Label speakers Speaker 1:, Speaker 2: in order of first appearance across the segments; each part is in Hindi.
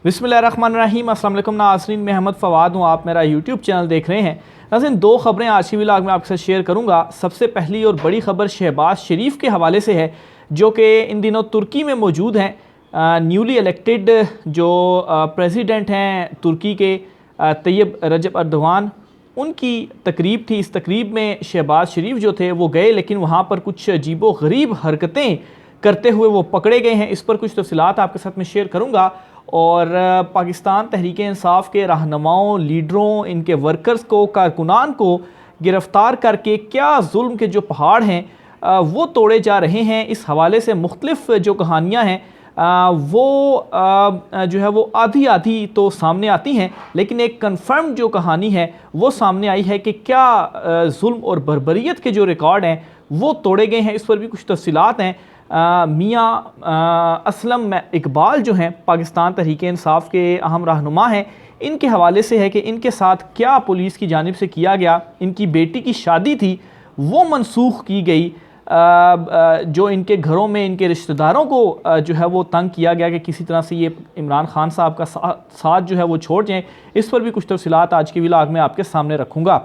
Speaker 1: बिस्मिल्लाहिर्रहमानिर्रहीम। अस्सलाम वालेकुम नाज़रीन, मैं अहमद फ़वाद हूँ, आप मेरा यूट्यूब चैनल देख रहे हैं। नाज़रीन, दो ख़बरें आज की व्लॉग में आपके साथ शेयर करूँगा। सबसे पहली और बड़ी ख़बर शहबाज शरीफ के हवाले से है, जो कि इन दिनों तुर्की में मौजूद हैं। न्यूली इलेक्टेड जो प्रेसिडेंट हैं तुर्की के, तैयब रजब अर्दवान, उनकी तकरीब थी। इस तकरीब में शहबाज शरीफ जो थे वो गए, लेकिन वहाँ पर कुछ अजीबो गरीब हरकतें करते हुए वो पकड़े गए हैं। इस पर कुछ तफसीलात आपके साथ में शेयर करूँगा। और पाकिस्तान तहरीक इंसाफ के रहनुमाओं, लीडरों, इनके वर्कर्स को, कारकुनान को गिरफ़्तार करके क्या जुल्म के जो पहाड़ हैं वो तोड़े जा रहे हैं। इस हवाले से मुख्तलिफ जो कहानियाँ हैं वो जो है वो आधी आधी तो सामने आती हैं, लेकिन एक कन्फर्म जो कहानी है वो सामने आई है कि क्या जुल्म और बर्बरियत के जो रिकॉर्ड हैं वो तोड़े गए हैं। इस पर भी कुछ तफसीलात हैं। मियाँ असलम इकबाल जो हैं, पाकिस्तान तहरीक इंसाफ के अहम रहनुमा हैं, इनके हवाले से है कि इनके साथ क्या पुलिस की जानिब से किया गया। इनकी बेटी की शादी थी वो मनसूख की गई। जो इनके घरों में इनके रिश्तेदारों को जो है वो तंग किया गया कि किसी तरह से ये इमरान खान साहब का साथ जो है वो छोड़ जाएँ। इस पर भी कुछ तफसीलात आज की व्लॉग में आपके सामने रखूँगा।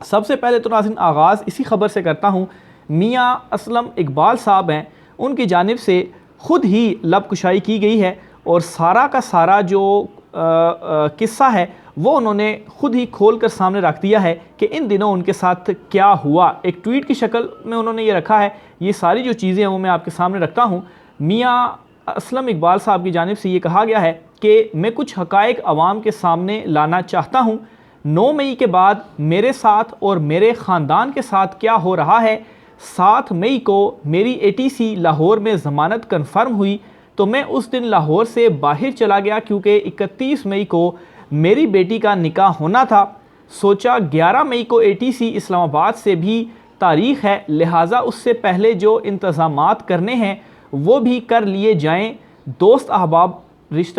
Speaker 1: सबसे पहले तो नाज़रीन आगाज़ इसी खबर से करता हूँ। मियाँ असलम इकबाल साहब हैं, उनकी जानिब से ख़ुद ही लब कुशाई की गई है और सारा का सारा जो किस्सा है वो उन्होंने ख़ुद ही खोल कर सामने रख दिया है कि इन दिनों उनके साथ क्या हुआ। एक ट्वीट की शक्ल में उन्होंने ये रखा है। ये सारी जो चीज़ें हैं वो मैं आपके सामने रखता हूँ। मियाँ असलम इकबाल साहब की जानिब से ये कहा गया है कि मैं कुछ हक़ाइक़ अवाम के सामने लाना चाहता हूँ। 9 मई के बाद मेरे साथ और मेरे ख़ानदान के साथ क्या हो रहा है। 7 मई को मेरी ATC लाहौर में ज़मानत कन्फर्म हुई तो मैं उस दिन लाहौर से बाहर चला गया, क्योंकि 31 मई को मेरी बेटी का निकाह होना था। सोचा 11 मई को ATC इस्लामाबाद से भी तारीख़ है, लिहाजा उससे पहले जो इंतज़ामात करने हैं वो भी कर लिए जाएँ। दोस्त अहबाबों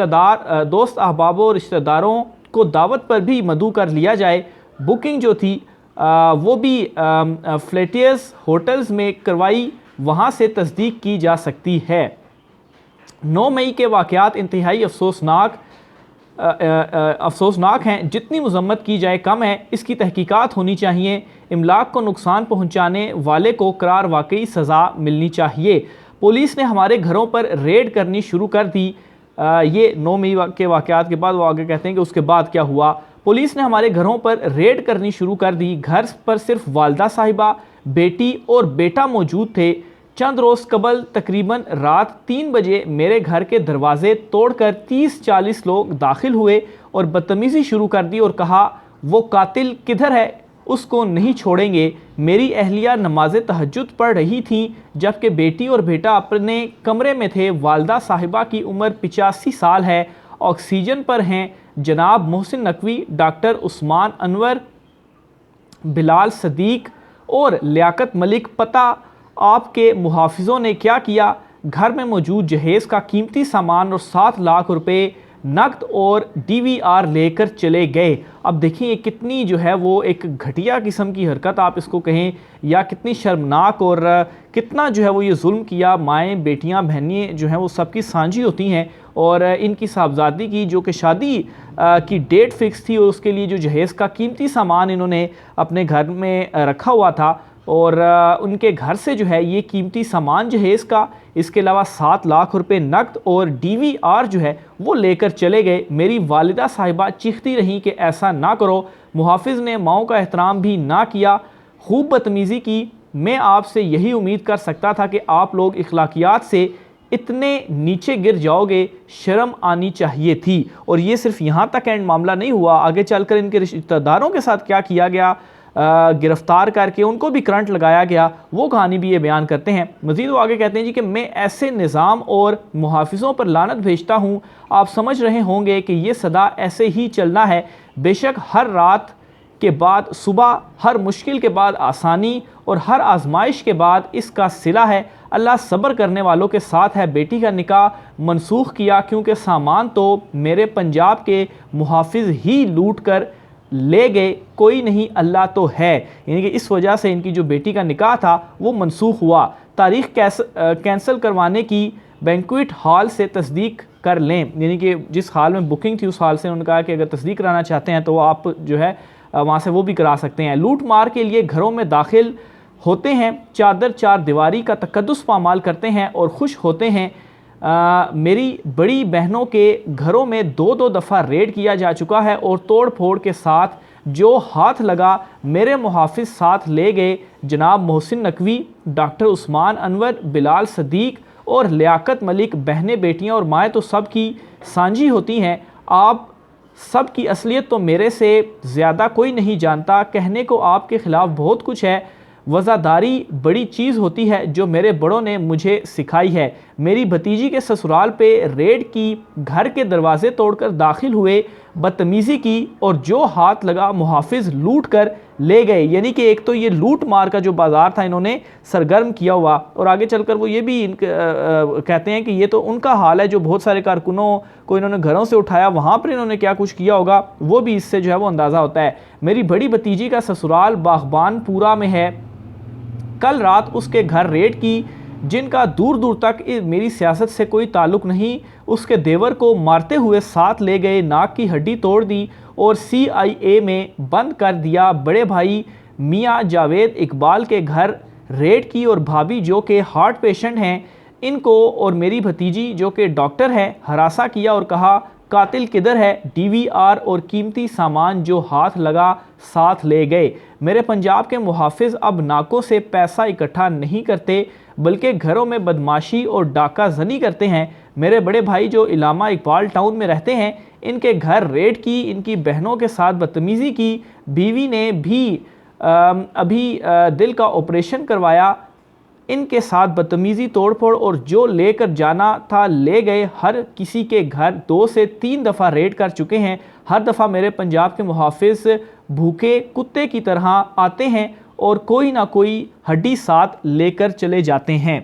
Speaker 1: रिश्तेदारों को दावत पर भी मदऊ कर लिया जाए। बुकिंग जो थी वो भी फ्लेटियर्स होटल्स में करवाई, वहाँ से तस्दीक की जा सकती है। 9 मई के वाक़यात इंतहाई अफसोसनाक हैं। जितनी मज़म्मत की जाए कम है। इसकी तहकीकात होनी चाहिए। इमलाक को नुकसान पहुँचाने वाले को करार वाकई सज़ा मिलनी चाहिए। पुलिस ने हमारे घरों पर रेड करनी शुरू कर दी। ये 9 मई के वाक़यात के बाद वो आगे कहते हैं कि उसके बाद क्या हुआ। पुलिस ने हमारे घरों पर रेड करनी शुरू कर दी। घर पर सिर्फ वालदा साहिबा, बेटी और बेटा मौजूद थे। चंद रोज़ कबल तकरीबन रात 3 बजे मेरे घर के दरवाजे तोड़कर 30-40 लोग दाखिल हुए और बदतमीज़ी शुरू कर दी और कहा वो कातिल किधर है, उसको नहीं छोड़ेंगे। मेरी अहलिया नमाज तहज्जुद पढ़ रही थी जबकि बेटी और बेटा अपने कमरे में थे। वालदा साहिबा की उम्र 85 साल है, ऑक्सीजन पर हैं। जनाब मोहसिन नकवी, डॉक्टर उस्मान अनवर, बिलाल सदीक और लियाकत मलिक। पता आपके मुहाफिजों ने क्या किया। घर में मौजूद जहेज़ का कीमती सामान और 7 लाख रुपए नकद और DVR लेकर चले गए। अब देखिए कितनी जो है वो एक घटिया किस्म की हरकत आप इसको कहें, या कितनी शर्मनाक, और कितना जो है वो ये जुल्म किया। माएँ, बेटियां, बहनें जो हैं वो सबकी साझी होती हैं और इनकी साहबजादी की जो कि शादी की डेट फिक्स थी और उसके लिए जो जहेज़ का कीमती सामान इन्होंने अपने घर में रखा हुआ था और उनके घर से जो है ये कीमती सामान जहेज़ का, इसके अलावा 7 लाख रुपए नकद और DVR जो है वो लेकर चले गए। मेरी वालिदा साहिबा चीखती रहीं कि ऐसा ना करो। मुहाफिज ने माओं का एहतराम भी ना किया, खूब बदतमीज़ी की। मैं आपसे यही उम्मीद कर सकता था कि आप लोग इखलाकियात से इतने नीचे गिर जाओगे, शर्म आनी चाहिए थी। और ये सिर्फ यहाँ तक एंड मामला नहीं हुआ, आगे चलकर इनके रिश्तेदारों के साथ क्या किया गया, गिरफ्तार करके उनको भी करंट लगाया गया, वो कहानी भी ये बयान करते हैं। मज़ीद वो आगे कहते हैं जी कि मैं ऐसे निज़ाम और मुहाफिजों पर लानत भेजता हूँ। आप समझ रहे होंगे कि ये सदा ऐसे ही चलना है। बेशक हर रात के बाद सुबह, हर मुश्किल के बाद आसानी और हर आजमाइश के बाद इसका सिला है। अल्लाह सब्र करने वालों के साथ है। बेटी का निकाह मनसूख किया क्योंकि सामान तो मेरे पंजाब के मुहाफिज ही लूट कर ले गए, कोई नहीं अल्लाह तो है। यानी कि इस वजह से इनकी जो बेटी का निकाह था वो मनसूख हुआ। तारीख़ कैंसिल करवाने की बैंक्वेट हॉल से तस्दीक कर लें, यानी कि जिस हाल में बुकिंग थी उस हाल से उन्होंने कहा कि अगर तस्दीक कराना चाहते हैं तो आप जो है वहाँ से वो भी करा सकते हैं। लूट मार के लिए घरों में दाखिल होते हैं, चादर चार दीवारी का तकद्दुस पामाल करते हैं और खुश होते हैं। मेरी बड़ी बहनों के घरों में 2-2 दफ़ा रेड किया जा चुका है और तोड़ फोड़ के साथ जो हाथ लगा मेरे मुहाफिज साथ ले गए। जनाब मोहसिन नकवी, डॉक्टर उस्मान अनवर, बिलाल सदीक और लियाकत मलिक बहनें बेटियां और माएँ तो सब की सांझी होती हैं। आप सब की असलियत तो मेरे से ज़्यादा कोई नहीं जानता। कहने को आपके ख़िलाफ़ बहुत कुछ है, वज़ादारी बड़ी चीज़ होती है जो मेरे बड़ों ने मुझे सिखाई है। मेरी भतीजी के ससुराल पे रेड की, घर के दरवाजे तोड़कर दाखिल हुए, बदतमीज़ी की और जो हाथ लगा मुहाफिज लूट कर ले गए। यानी कि एक तो ये लूट मार का जो बाज़ार था इन्होंने सरगर्म किया हुआ, और आगे चलकर वो ये भी कहते हैं कि ये तो उनका हाल है जो बहुत सारे कारकुनों को इन्होंने घरों से उठाया, वहाँ पर इन्होंने क्या कुछ किया होगा वो भी इससे जो है वो अंदाज़ा होता है। मेरी बड़ी भतीजी का ससुराल बागबानपुरा में है। कल रात उसके घर रेड की, जिनका दूर दूर तक मेरी सियासत से कोई ताल्लुक़ नहीं, उसके देवर को मारते हुए साथ ले गए, नाक की हड्डी तोड़ दी और CIA में बंद कर दिया। बड़े भाई मियाँ जावेद इकबाल के घर रेड की और भाभी जो कि हार्ट पेशेंट हैं इनको और मेरी भतीजी जो कि डॉक्टर है हरासा किया और कहा कातिल किधर है। DVR और कीमती सामान जो हाथ लगा साथ ले गए। मेरे पंजाब के मुहाफिज अब नाकों से पैसा इकट्ठा नहीं करते बल्कि घरों में बदमाशी और डाका जनी करते हैं। मेरे बड़े भाई जो इलामा इकबाल टाउन में रहते हैं, इनके घर रेड की, इनकी बहनों के साथ बदतमीज़ी की। बीवी ने भी अभी दिल का ऑपरेशन करवाया, इनके साथ बदतमीज़ी तोड़फोड़ और जो लेकर जाना था ले गए। हर किसी के घर 2 से 3 दफ़ा रेड कर चुके हैं। हर दफ़ा मेरे पंजाब के मुहाफिज भूखे कुत्ते की तरह आते हैं और कोई ना कोई हड्डी साथ लेकर चले जाते हैं।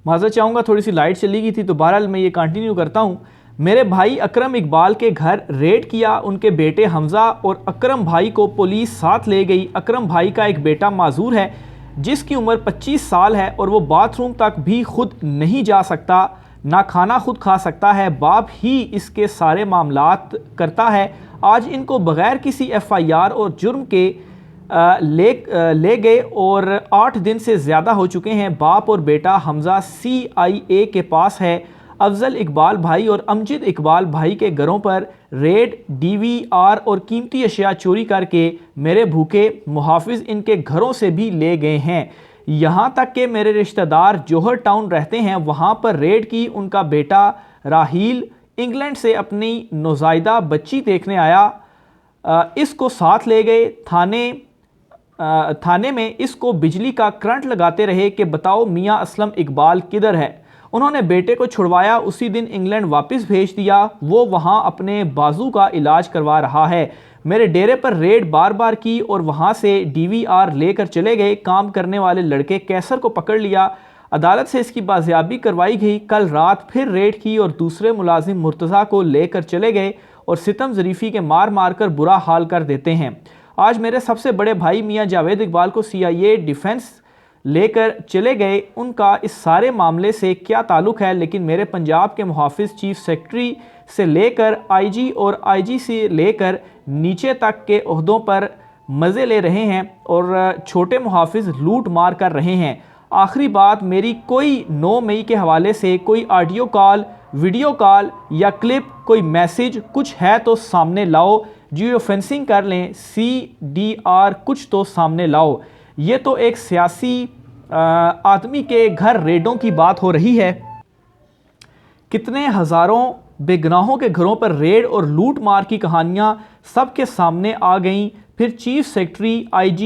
Speaker 1: माज़रत चाहूँगा, थोड़ी सी लाइट चली गई थी तो बहरहाल मैं ये कंटिन्यू करता हूँ। मेरे भाई अकरम इकबाल के घर रेड किया, उनके बेटे हमज़ा और अकरम भाई को पुलिस साथ ले गई। अकरम भाई का एक बेटा माजूर है जिसकी उम्र 25 साल है और वो बाथरूम तक भी खुद नहीं जा सकता, ना खाना खुद खा सकता है। बाप ही इसके सारे मामलात करता है। आज इनको बग़ैर किसी FIR और जुर्म के ले गए और 8 दिन से ज़्यादा हो चुके हैं। बाप और बेटा हमज़ा CIA के पास है। अफजल इकबाल भाई और अमजद इकबाल भाई के घरों पर रेड, DVR और कीमती अशिया चोरी करके मेरे भूखे मुहाफिज इनके घरों से भी ले गए हैं। यहाँ तक कि मेरे रिश्तेदार जोहर टाउन रहते हैं, वहाँ पर रेड की। उनका बेटा राहील इंग्लैंड से अपनी नौज़ायदा बच्ची देखने आया, इसको साथ ले गए। थाने में इसको बिजली का करंट लगाते रहे कि बताओ मियाँ असलम इकबाल किधर है। उन्होंने बेटे को छुड़वाया, उसी दिन इंग्लैंड वापस भेज दिया। वो वहाँ अपने बाजू का इलाज करवा रहा है। मेरे डेरे पर रेड बार बार की और वहाँ से DVR लेकर चले गए। काम करने वाले लड़के कैसर को पकड़ लिया, अदालत से इसकी बाजियाबी करवाई गई। कल रात फिर रेड की और दूसरे मुलाजिम मुर्तज़ा को लेकर चले गए और सितम ज़रीफ़ी के मार मार कर बुरा हाल कर देते हैं। आज मेरे सबसे बड़े भाई मियाँ जावेद इकबाल को CIA डिफेंस लेकर चले गए। उनका इस सारे मामले से क्या ताल्लुक़ है, लेकिन मेरे पंजाब के मुहाफिज चीफ सेक्रेटरी से लेकर IG और IG से लेकर नीचे तक के ओहदों पर मज़े ले रहे हैं और छोटे मुहाफिज लूट मार कर रहे हैं। आखिरी बात मेरी, कोई 9 मई के हवाले से कोई ऑडियो कॉल, वीडियो कॉल या क्लिप, कोई मैसेज कुछ है तो सामने लाओ। जियो फेंसिंग कर लें, CDR कुछ तो सामने लाओ। ये तो एक सियासी आदमी के घर रेडों की बात हो रही है। कितने हज़ारों बेगुनाहों के घरों पर रेड और लूट मार की कहानियाँ सबके सामने आ गईं। फिर chief secretary, IG,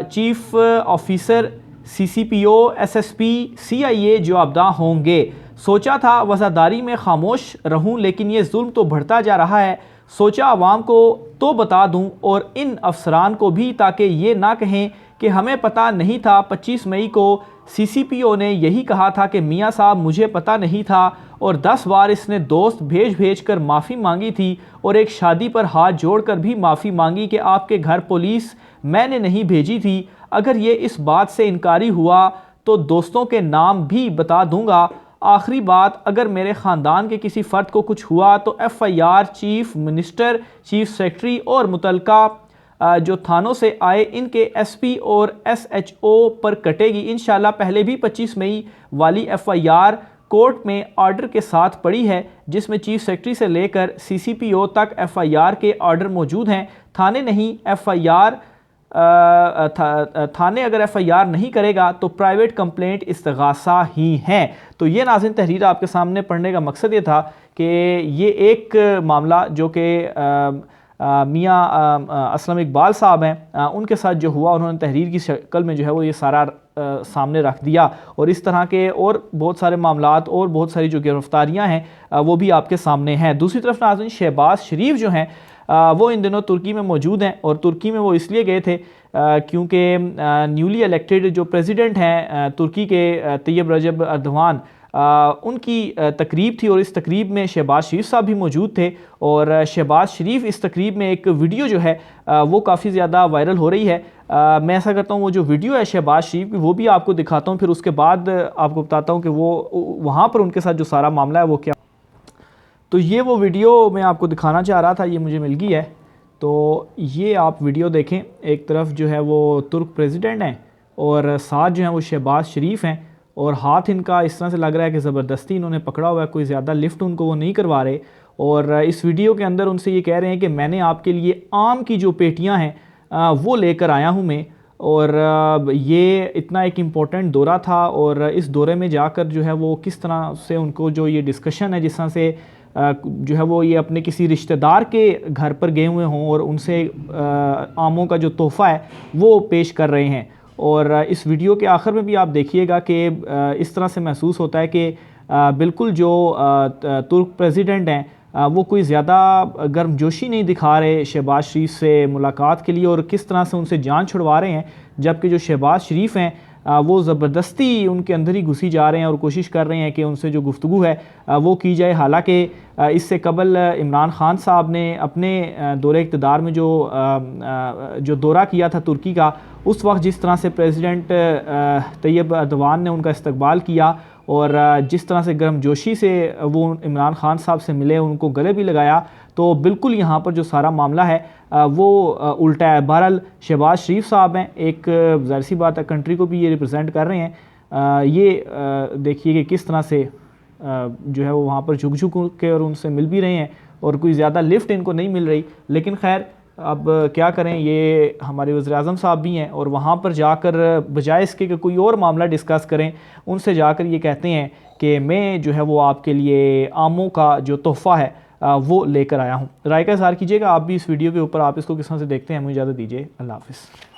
Speaker 1: chief officer, CCPO, SSP, CIA जवाबदाह होंगे। सोचा था वज़ादारी में खामोश रहूं, लेकिन ये जुल्म तो बढ़ता जा रहा है। सोचा आवाम को तो बता दूं और इन अफसरान को भी, ताकि ये ना कहें कि हमें पता नहीं था। 25 मई को CCPO ने यही कहा था कि मियाँ साहब मुझे पता नहीं था, और 10 बार इसने दोस्त भेज कर माफ़ी मांगी थी और एक शादी पर हाथ जोड़कर भी माफ़ी मांगी कि आपके घर पुलिस मैंने नहीं भेजी थी। अगर ये इस बात से इनकारी हुआ तो दोस्तों के नाम भी बता दूंगा। आखिरी बात, अगर मेरे ख़ानदान के किसी फ़र्द को कुछ हुआ तो FIR chief minister, chief secretary और मुतलका जो थानों से आए इनके SP और SHO पर कटेगी। इंशाल्लाह पहले भी 25 मई वाली FIR कोर्ट में ऑर्डर के साथ पड़ी है, जिसमें चीफ सेक्रेटरी से लेकर CCPO तक FIR के ऑर्डर मौजूद हैं। थाने नहीं FIR थाने अगर FIR नहीं करेगा तो प्राइवेट कंप्लेंट इस्तिगासा ही है। तो ये नाज़रीन तहरीर आपके सामने पढ़ने का मकसद ये था कि ये एक मामला जो कि मियाँ असलम इकबाल साहब हैं, उनके साथ जो हुआ, उन्होंने तहरीर की शक्ल में जो है वो ये सारा सामने रख दिया। और इस तरह के और बहुत सारे मामलात और बहुत सारी जो गिरफ्तारियाँ हैं वो भी आपके सामने हैं। दूसरी तरफ नाज़रीन शहबाज शरीफ जो हैं वो इन दिनों तुर्की में मौजूद हैं, और तुर्की में वो इसलिए गए थे क्योंकि न्यूली इलेक्टेड जो प्रेसिडेंट हैं तुर्की के तैयब रजब अर्दवान, उनकी तकरीब थी और इस तकरीब में शहबाज शरीफ साहब भी मौजूद थे। और शहबाज शरीफ इस तकरीब में एक वीडियो जो है वो काफ़ी ज़्यादा वायरल हो रही है। मैं ऐसा करता हूँ वो जो वीडियो है शहबाज शरीफ की वो भी आपको दिखाता हूँ, फिर उसके बाद आपको बताता हूँ कि वो वहाँ पर उनके साथ जो सारा मामला है वो क्या। तो ये वो वीडियो मैं आपको दिखाना चाह रहा था, ये मुझे मिल गई है। तो ये आप वीडियो देखें, एक तरफ जो है वो तुर्क प्रेसिडेंट हैं और साथ जो है वो शहबाज शरीफ हैं, और हाथ इनका इस तरह से लग रहा है कि ज़बरदस्ती इन्होंने पकड़ा हुआ है, कोई ज़्यादा लिफ्ट उनको वो नहीं करवा रहे। और इस वीडियो के अंदर उनसे ये कह रहे हैं कि मैंने आपके लिए आम की जो पेटियां हैं वो लेकर आया हूं मैं, और ये इतना एक इम्पोर्टेंट दौरा था, और इस दौरे में जाकर जो है वो किस तरह से उनको जो ये डिस्कशन है, जिस तरह से जो है वो ये अपने किसी रिश्तेदार के घर पर गए हुए हों और उनसे आमों का जो तोहफ़ा है वो पेश कर रहे हैं। और इस वीडियो के आखिर में भी आप देखिएगा कि इस तरह से महसूस होता है कि बिल्कुल जो तुर्क प्रेसिडेंट हैं वो कोई ज़्यादा गर्मजोशी नहीं दिखा रहे शहबाज शरीफ से मुलाकात के लिए, और किस तरह से उनसे जान छुड़वा रहे हैं, जबकि जो शहबाज शरीफ हैं वो ज़बरदस्ती उनके अंदर ही घुसी जा रहे हैं और कोशिश कर रहे हैं कि उनसे जो गुफ्तगू है वो की जाए। हालांकि इससे कबल इमरान खान साहब ने अपने दौरे इक़्तिदार में जो दौरा किया था तुर्की का, उस वक्त जिस तरह से प्रेसिडेंट तैयब अर्दवान ने उनका इस्तकबाल किया और जिस तरह से गर्मजोशी से वो इमरान खान साहब से मिले, उनको गले भी लगाया, तो बिल्कुल यहाँ पर जो सारा मामला है वो उल्टा है। बहरहाल शहबाज शरीफ साहब हैं, एक ज़ाहिर सी बात है कंट्री को भी ये रिप्रेजेंट कर रहे हैं। ये देखिए कि किस तरह से जो है वो वहाँ पर झुक झुक के और उनसे मिल भी रहे हैं, और कोई ज़्यादा लिफ्ट इनको नहीं मिल रही। लेकिन खैर अब क्या करें, ये हमारे वज़ीर-ए-आज़म साहब भी हैं, और वहाँ पर जाकर बजाय इसके कि कोई और मामला डिस्कस करें, उनसे जाकर ये कहते हैं कि मैं जो है वो आपके लिए आमों का जो तोहफ़ा है वो लेकर आया हूँ। राय का इज़हार कीजिएगा आप भी इस वीडियो के ऊपर, आप इसको किस तरह से देखते हैं। मुझे इजाज़त दीजिए, अल्लाह हाफ़िज़।